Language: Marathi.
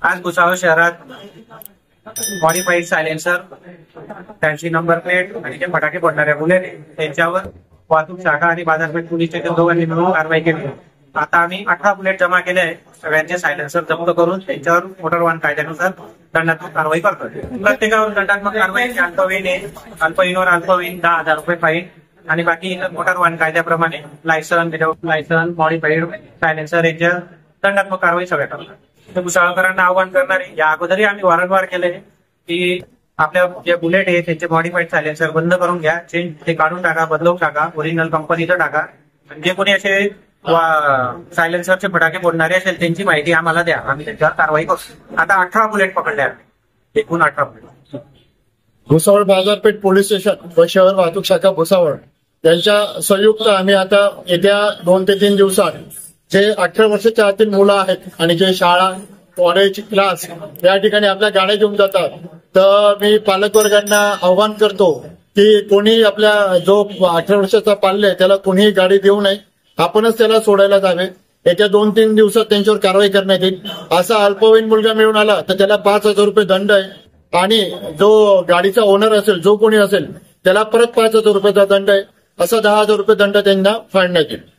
आज भुसावळ शहरात मॉडिफाईड सायलेन्सर, त्यांची नंबर प्लेट आणि जे फटाके फोडणारे बुलेट त्यांच्यावर वाहतूक शाखा आणि बाजारपेठ पोलीस स्टेशन दोघांनी मिळून कारवाई केली। आता आम्ही 18 बुलेट जमा केले आहे। सगळ्यांचे सायलेन्सर जप्त करून त्यांच्यावर मोटर वाहन कायद्यानुसार दंडात्मक कारवाई करतोय। प्रत्येकावर दंडात्मक कारवाई अल्पवयीनवर अल्पवयीन 10,000 रुपये फाईन आणि बाकी मोटर वाहन कायद्याप्रमाणे license, without license, modified silencer यांच्या दंडात्मक कारवाई सगळ्या करतात। भुसावळकरांना आवाहन करणारे या अगोदरही आम्ही वारंवार केले की आपल्या जे बुलेट आहे त्यांचे मॉडिफाईड सायलेन्सर बंद करून घ्या, चेंज ते काढून टाका, बदलवून टाका, ओरिजिनल कंपनीचं टाका। जे कोणी असे सायलेन्सरचे फटाके फोडणारे असेल त्यांची माहिती आम्हाला द्या, आम्ही त्याच्यावर कारवाई करू। आता 18 बुलेट पकडले आहेत, एकूण 18 बुलेट। भुसावळ बाजारपेठ पोलीस स्टेशन व शहर वाहतूक शाखा भुसावळ यांच्या संयुक्त आम्ही आता येत्या 2 ते 3 दिवसात जे 18 वर्षाच्या आतील मुलं आहेत आणि जे शाळा, कॉलेज, क्लास या ठिकाणी आपल्या गाड्या घेऊन जातात, तर मी पालकवर्गांना आवाहन करतो की कोणी आपल्या जो 18 वर्षाचा पाल्य आहे त्याला कोणीही गाडी देऊ नये, आपणच त्याला सोडायला जावे। येत्या 2-3 दिवसात त्यांच्यावर कारवाई करण्यात येईल। असा अल्पवयीन मुलगा मिळून आला तर त्याला 5,000 रुपये दंड आहे आणि जो गाडीचा ओनर असेल, जो कोणी असेल त्याला परत 5,000 रुपयाचा दंड आहे। असा 10,000 रुपये दंड त्यांना फाडण्यात येईल।